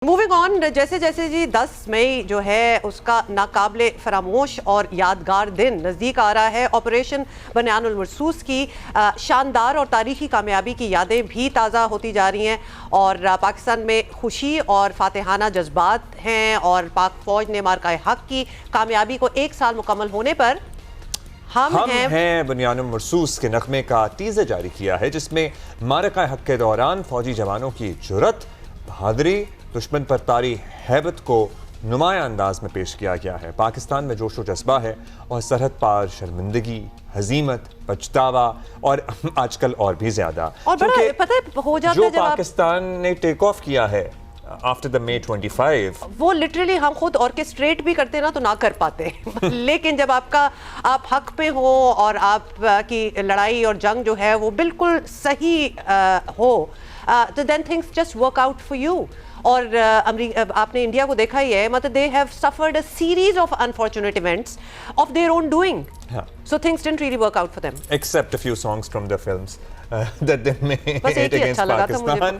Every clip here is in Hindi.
मूविंग ऑन, जैसे जैसे जी 10 मई जो है उसका नाकाबिले फरामोश और यादगार दिन नज़दीक आ रहा है। ऑपरेशन बनियानुल मरसूस की शानदार और तारीखी कामयाबी की यादें भी ताज़ा होती जा रही हैं और पाकिस्तान में खुशी और फातेहाना जज्बात हैं और पाक फ़ौज ने मार्का हक की कामयाबी को 1 साल मुकम्मल होने पर हम हैं बनियानुल मरसूस के नगमे का टीज़र जारी किया है, जिसमें मार्का हक के दौरान फौजी जवानों की जुर्रत, बहादुरी, दुश्मन पर तारी हैबत को नुमाया अंदाज में पेश किया गया है। पाकिस्तान में जोश व जज्बा है और सरहद पार शर्मिंदगी, हजीमत, पछतावा और आजकल और भी ज्यादा, और पता है हो जाता जो है जब पाकिस्तान ने टेक ऑफ किया है आफ्टर द May 25, वो लिटरली हम खुद ऑर्केस्ट्रेट भी करते ना तो ना कर पाते लेकिन जब आप हक पे हो और आप की लड़ाई और जंग जो है वो बिल्कुल सही हो तो then things just work out for you. और आपने इंडिया को देखा ही है, मतलब they have suffered a series of unfortunate events of their own doing, so things didn't really work out for them except a few songs from the films that they made against Pakistan।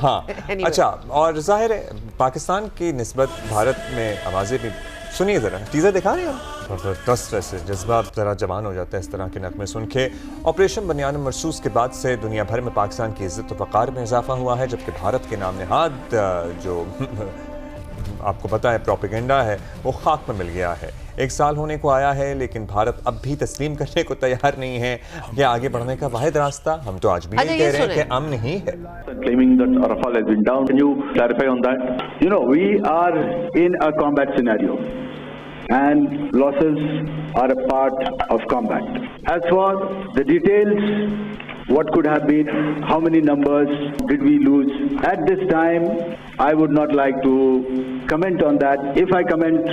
हाँ, अच्छा, और जाहिर है पाकिस्तान की निस्बत भारत में आवाज़ें भी सुनिए ज़रा, टीज़र दिखा रहे हैं ज़बरदस्त, वैसे जज्बा ज़रा जवान हो जाता है इस तरह के नगमे सुन के। ऑपरेशन बनियानुल मरसूस के बाद से दुनिया भर में पाकिस्तान की इज़्ज़त व वक़ार में इजाफा हुआ है, जबकि भारत के नाम नहाद जो आपको पता है प्रोपेगेंडा है वो खाक में मिल गया है। 1 साल होने को आया है, लेकिन भारत अब भी तस्लीम करने को तैयार नहीं है कि आगे बढ़ने का वाहिद रास्ता हम तो आज भी नहीं कह रहे हैं कि अमन ही है। Claiming that Rafale has been down, can you clarify on that? You know, we are in a combat scenario, and losses are a part of combat. As for the details, what could have been, how many numbers did we lose? At this time, I would not like to comment on that. If I comment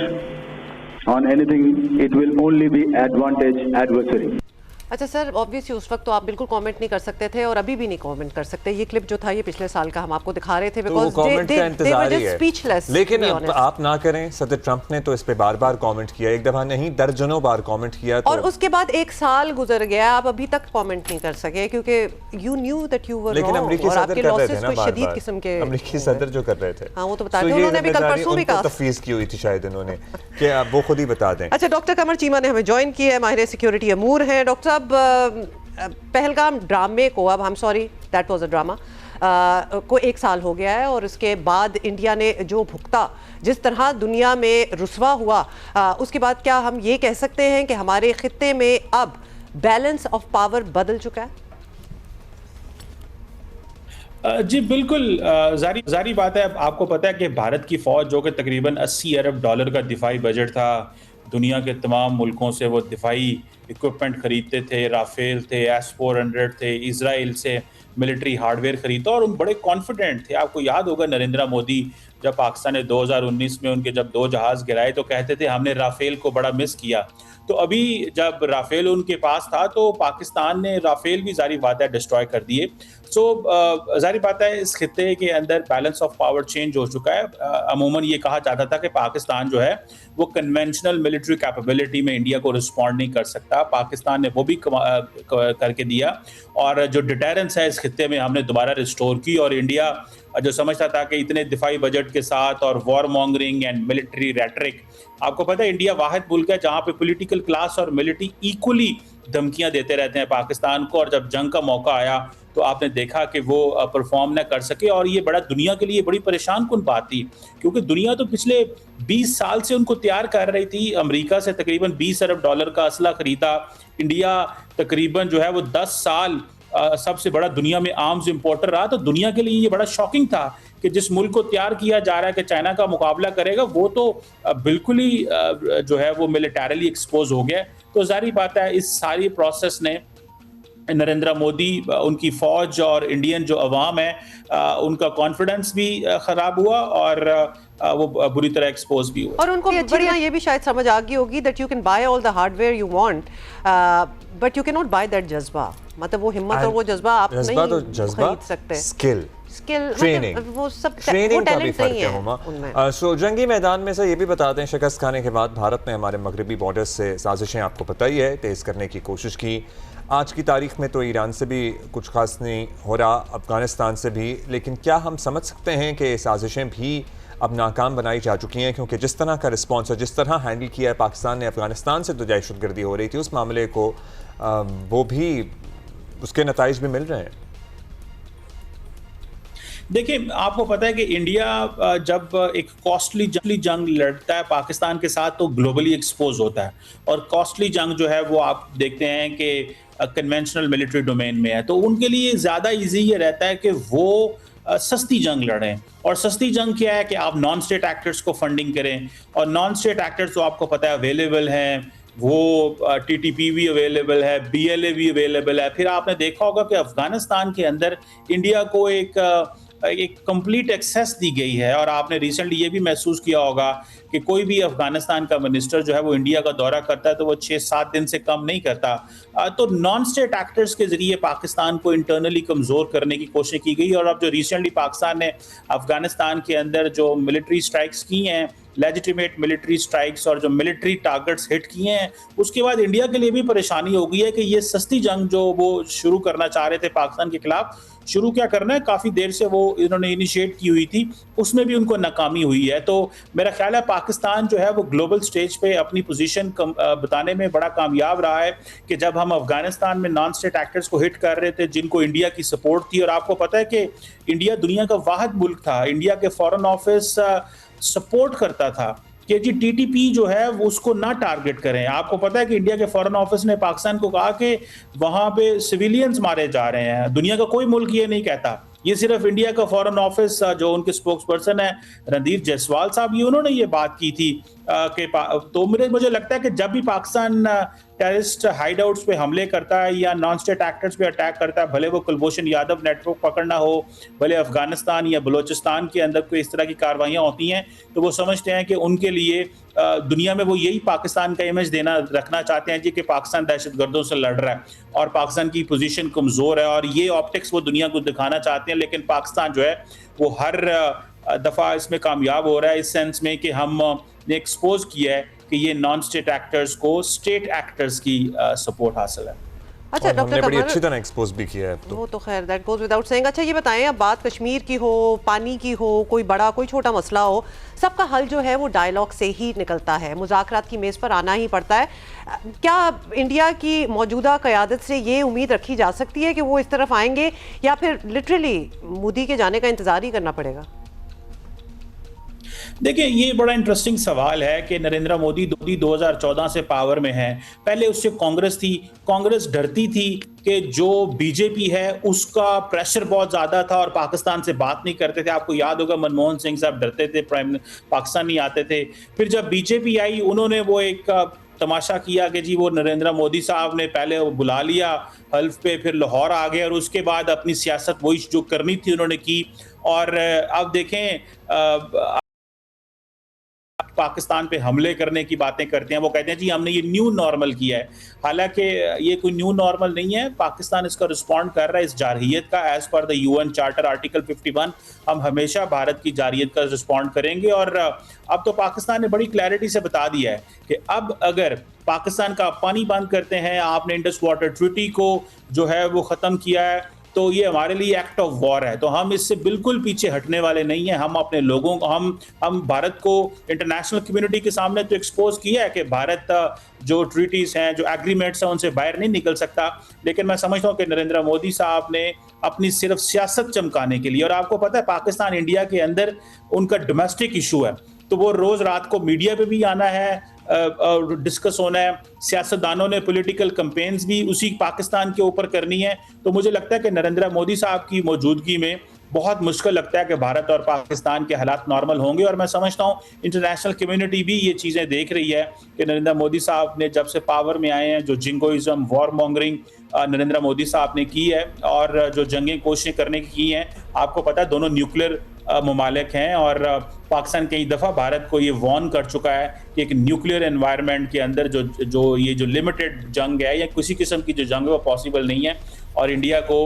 on anything, it will only be advantage adversary. अच्छा सर, ऑब्वियसली उस वक्त तो आप बिल्कुल कमेंट नहीं कर सकते थे और अभी भी नहीं कमेंट कर सकते। ये क्लिप जो था ये पिछले साल का हम आपको दिखा रहे थे, because they were just speechless. लेकिन आप ना करें, सदर ट्रंप ने तो इस पे बार-बार कमेंट किया, एक दफा नहीं दर्जनों बार कमेंट किया, और उसके बाद 1 साल गुजर गया, आप अभी तक कमेंट नहीं कर सके क्योंकि you knew that you were wrong. अमेरिकी सदर कर रहे थे ना, शदीद किस्म के अमेरिकी सदर जो कर रहे थे, हां वो तो बता दें, उन्होंने अभी कल परसों भी कहा तफवीज की हुई थी शायद उन्होंने, कि आप वो खुद ही बता दें। अच्छा, डॉक्टर कमर चीमा ने हमें ज्वाइन किया है, माहिर सिक्योरिटी अमूर हैं। डॉक्टर साहब, पहलगाम ड्रामे को, अब हम sorry that was a drama, को 1 साल हो गया है और उसके बाद इंडिया ने जो भुगता, जिस तरह दुनिया में रुसवा हुआ, उसके बाद क्या हम ये कह सकते हैं कि हमारे खित्ते में अब बैलेंस ऑफ पावर बदल चुका है? जी बिल्कुल, जारी बात है। आपको पता है कि भारत की फ़ौज जो कि तकरीबन $80 अरब का दिफाई बजट था, दुनिया के तमाम मुल्कों से वो दिफाई इक्विपमेंट खरीदते थे, राफेल थे, S-400 थे, इजराइल से मिलिट्री हार्डवेयर खरीदता और उन बड़े कॉन्फिडेंट थे। आपको याद होगा नरेंद्र मोदी जब पाकिस्तान ने 2019 में उनके जब 2 जहाज़ गिराए तो कहते थे हमने राफेल को बड़ा मिस किया। तो अभी जब राफेल उनके पास था तो पाकिस्तान ने राफेल भी जारी बात है डिस्ट्रॉय कर दिए। सो जारी बात है इस खित्ते के अंदर बैलेंस ऑफ पावर चेंज हो चुका है। अमूमन ये कहा जाता था कि पाकिस्तान जो है वो कन्वेंशनल मिलिट्री कैपेबिलिटी में इंडिया को रिस्पॉन्ड नहीं कर सकता। पाकिस्तान ने वो भी करके दिया और जो डिटेरेंस है इस खित्ते में हमने दोबारा रिस्टोर की और इंडिया जो समझता था कि इतने दिफाई बजट के साथ और war mongering and military rhetoric, आपको पता है इंडिया वाहिद मुल्क है जहाँ पे पॉलिटिकल क्लास और मिलिट्री इक्वली धमकियां देते रहते हैं पाकिस्तान को, और जब जंग का मौका आया तो आपने देखा कि वो परफॉर्म ना कर सके और ये बड़ा दुनिया के लिए बड़ी परेशान कुन बात थी, क्योंकि दुनिया तो पिछले 20 साल से उनको तैयार कर रही थी। अमेरिका से तकरीबन $20 अरब का असला खरीदा, इंडिया तकरीबन जो है वो 10 साल सबसे बड़ा दुनिया में आर्म्स इंपोर्टर रहा। तो दुनिया के लिए ये बड़ा शॉकिंग था कि जिस मुल्क को तैयार किया जा रहा है कि चाइना का मुकाबला करेगा, वो तो बिल्कुल ही जो है वो मिलिटरीली एक्सपोज हो गया। तो जारी बात है इस सारी प्रोसेस ने नरेंद्र मोदी, उनकी फौज और इंडियन जो अवाम है उनका कॉन्फिडेंस भी खराब हुआ और वो बुरी तरह एक्सपोज भी हुआ। और उनको बढ़िया ये भी शायद समझ आ गई होगी that you can buy all the hardware you want but you can not by that जज्बा, मतलब वो हिम्मत और वो जज्बा आप नहीं खरीद सकते। स्किल, ट्रेनिंग, वो सब ट्रेनिंग का भी फर्क है उनमें। सो जंगी मैदान में से ये भी बता दें, शिकस्त खाने के बाद भारत ने हमारे मगरबी बॉर्डर से साजिशें आपको पता ही है तेज़ करने की कोशिश की। आज की तारीख में तो ईरान से भी कुछ खास नहीं हो रहा, अफगानिस्तान से भी, लेकिन क्या हम समझ सकते हैं कि साजिशें भी अब नाकाम बनाई जा चुकी हैं, क्योंकि जिस तरह का रिस्पॉन्स और जिस तरह हैंडल किया है पाकिस्तान ने अफ़गानिस्तान से जो दहशतगर्दी हो रही थी उस मामले को, वो भी उसके नताइज भी मिल रहे हैं। देखिए, आपको पता है कि इंडिया जब एक कॉस्टली जंग लड़ता है पाकिस्तान के साथ तो ग्लोबली एक्सपोज होता है, और कॉस्टली जंग जो है वो आप देखते हैं कि कन्वेंशनल मिलिट्री डोमेन में है, तो उनके लिए ज़्यादा इजी ये रहता है कि वो सस्ती जंग लड़ें। और सस्ती जंग क्या है कि आप नॉन स्टेट एक्टर्स को फंडिंग करें, और नॉन स्टेट एक्टर्स तो आपको पता है अवेलेबल हैं, वो टीटीपी भी अवेलेबल है, बीएलए भी अवेलेबल है। फिर आपने देखा होगा कि अफगानिस्तान के अंदर इंडिया को एक कंप्लीट एक्सेस दी गई है, और आपने रिसेंटली ये भी महसूस किया होगा कि कोई भी अफगानिस्तान का मिनिस्टर जो है वो इंडिया का दौरा करता है तो वो 6-7 दिन से कम नहीं करता। तो नॉन स्टेट एक्टर्स के जरिए पाकिस्तान को इंटरनली कमज़ोर करने की कोशिश की गई, और अब जो रिसेंटली पाकिस्तान ने अफगानिस्तान के अंदर जो मिलिट्री स्ट्राइक्स की हैं, लेजिटिमेट मिलिट्री स्ट्राइक्स और जो मिलिट्री टारगेट्स हिट किए हैं, उसके बाद इंडिया के लिए भी परेशानी हो गई है कि ये सस्ती जंग जो वो शुरू करना चाह रहे थे पाकिस्तान के खिलाफ, शुरू क्या करना है, काफ़ी देर से वो इन्होंने इनिशिएट की हुई थी, उसमें भी उनको नाकामी हुई है। तो मेरा ख्याल है पाकिस्तान जो है वो ग्लोबल स्टेज पे अपनी पोजीशन बताने में बड़ा कामयाब रहा है कि जब हम अफगानिस्तान में नॉन स्टेट एक्टर्स को हिट कर रहे थे जिनको इंडिया की सपोर्ट थी, और आपको पता है कि इंडिया दुनिया का वाहिद मुल्क था, इंडिया के फॉरेन ऑफिस सपोर्ट करता था कि जी टीटीपी जो है वो उसको ना टारगेट करें। आपको पता है कि इंडिया के फॉरेन ऑफिस ने पाकिस्तान को कहा कि वहां पे सिविलियंस मारे जा रहे हैं, दुनिया का कोई मुल्क ये नहीं कहता, ये सिर्फ इंडिया का फॉरेन ऑफिस जो उनके स्पोक्स पर्सन है रणधीर जायसवाल साहब, ये उन्होंने ये बात की थी कि तो मुझे लगता है कि जब भी पाकिस्तान टेररिस्ट हाइडआउट्स पे हमले करता है या नॉन स्टेट एक्टर्स पे अटैक करता है, भले वो कुलभूषण यादव नेटवर्क पकड़ना हो, भले अफगानिस्तान या बलोचिस्तान के अंदर कोई इस तरह की कार्रवाइयाँ होती हैं, तो वो समझते हैं कि उनके लिए दुनिया में वो यही पाकिस्तान का इमेज देना रखना चाहते हैं जी कि पाकिस्तान दहशतगर्दों से लड़ रहा है और पाकिस्तान की पोजीशन कमज़ोर है, और ये ऑप्टिक्स वो दुनिया को दिखाना चाहते हैं। लेकिन पाकिस्तान जो है वो हर दफ़ा इसमें कामयाब हो रहा है, इस सेंस में कि हमने एक्सपोज किया है कि ये नॉन स्टेट एक्टर्स को स्टेट एक्टर्स की सपोर्ट हासिल है। अच्छा डॉक्टर बड़ी अच्छी तरह एक्सपोज भी किया है वो तो खैर दैट गोज विदाउट सेइंग। अच्छा ये बताएं, अब बात कश्मीर की हो, पानी की हो, कोई बड़ा कोई छोटा मसला हो, सबका हल जो है वो डायलॉग से ही निकलता है, मुज़ाकरात की मेज़ पर आना ही पड़ता है। क्या इंडिया की मौजूदा क़यादत से ये उम्मीद रखी जा सकती है कि वो इस तरफ आएंगे, या फिर लिटरली मोदी के जाने का इंतज़ार ही करना पड़ेगा? देखिए, ये बड़ा इंटरेस्टिंग सवाल है कि नरेंद्र मोदी 2014 से पावर में है, पहले उससे कांग्रेस थी, कांग्रेस डरती थी कि जो बीजेपी है उसका प्रेशर बहुत ज़्यादा था और पाकिस्तान से बात नहीं करते थे। आपको याद होगा मनमोहन सिंह साहब डरते थे, पाकिस्तान नहीं आते थे। फिर जब बीजेपी आई उन्होंने वो एक तमाशा किया कि जी वो नरेंद्र मोदी साहब ने पहले वो बुला लिया हल्फ पे, फिर लाहौर आ गए और उसके बाद अपनी सियासत वही जो करनी थी उन्होंने की। और अब देखें पाकिस्तान पे हमले करने की बातें करते हैं, वो कहते हैं जी हमने ये न्यू नॉर्मल किया है, हालांकि ये कोई न्यू नॉर्मल नहीं है। पाकिस्तान इसका रिस्पॉन्ड कर रहा है इस जारहियत का, as per the UN charter article 51 हम हमेशा भारत की जारहियत का रिस्पॉन्ड करेंगे। और अब तो पाकिस्तान ने बड़ी क्लैरिटी से बता दिया है कि अब अगर पाकिस्तान का पानी बंद करते हैं, आपने इंडस वाटर ट्रीटी को जो है वो ख़त्म किया है, तो ये हमारे लिए एक्ट ऑफ वॉर है, तो हम इससे बिल्कुल पीछे हटने वाले नहीं हैं। हम अपने लोगों को हम भारत को इंटरनेशनल कम्युनिटी के सामने तो एक्सपोज किया है कि भारत जो ट्रीटीज हैं, जो एग्रीमेंट्स हैं, उनसे बाहर नहीं निकल सकता। लेकिन मैं समझता हूँ कि नरेंद्र मोदी साहब ने अपनी सिर्फ सियासत चमकाने के लिए, और आपको पता है पाकिस्तान इंडिया के अंदर उनका डोमेस्टिक इशू है, तो वो रोज़ रात को मीडिया पे भी आना है और डिस्कस होना है, सियासतदानों ने पॉलिटिकल कैंपेन्स भी उसी पाकिस्तान के ऊपर करनी है। तो मुझे लगता है कि नरेंद्र मोदी साहब की मौजूदगी में बहुत मुश्किल लगता है कि भारत और पाकिस्तान के हालात नॉर्मल होंगे। और मैं समझता हूँ इंटरनेशनल कम्युनिटी भी ये चीज़ें देख रही है कि नरेंद्र मोदी साहब ने जब से पावर में आए हैं, जो jingoism, war mongering Narendra Modi साहब ने की है और जो जंगें कोशिशें करने की हैं, आपको पता है दोनों न्यूक्लियर ममालिक हैं और पाकिस्तान कई दफ़ा भारत को ये वार्न कर चुका है कि एक न्यूक्लियर एनवायरनमेंट के अंदर जो लिमिटेड जंग है या किसी किस्म की जो जंग है वो पॉसिबल नहीं है। और इंडिया को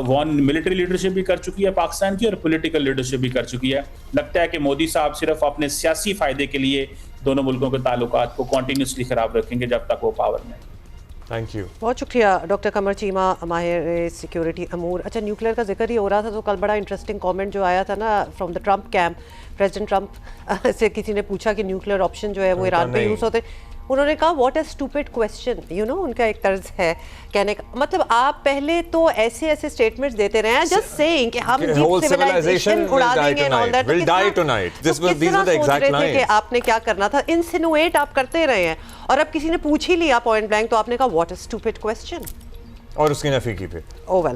वार्न मिलिट्री लीडरशिप भी कर चुकी है पाकिस्तान की और पॉलिटिकल लीडरशिप भी कर चुकी है। लगता है कि मोदी साहब सिर्फ अपने सियासी फ़ायदे के लिए दोनों मुल्कों के ताल्लुकात को कॉन्टीन्यूसली ख़राब रखेंगे जब तक वो पावर में। Thank you. बहुत शुक्रिया डॉक्टर कमर चीमा, माहिर सिक्योरिटी अमूर। अच्छा, न्यूक्लियर का जिक्र ही हो रहा था तो कल बड़ा इंटरेस्टिंग कमेंट जो आया था ना from the Trump camp, president Trump से किसी ने पूछा कि न्यूक्लियर ऑप्शन जो है वो ईरान पे यूज़ होते, उन्होंने कहा what a stupid question, you know, उनका एक तर्ज है कहने का। मतलब आप पहले तो ऐसे ऐसे स्टेटमेंट्स देते रहे हैं जस्ट सेइंग कि हम डीप सिविलाइजेशन उड़ा देंगे and all that, will die tonight, this was these are the exact lines कि आपने क्या करना था, इंसिनुएट आप करते रहे हैं और अब किसी ने पूछ ही लिया पॉइंट ब्लैंक तो आपने कहा व्हाट अ स्टूपिड क्वेश्चन और उसकी नफी की फिर। ओ वेल।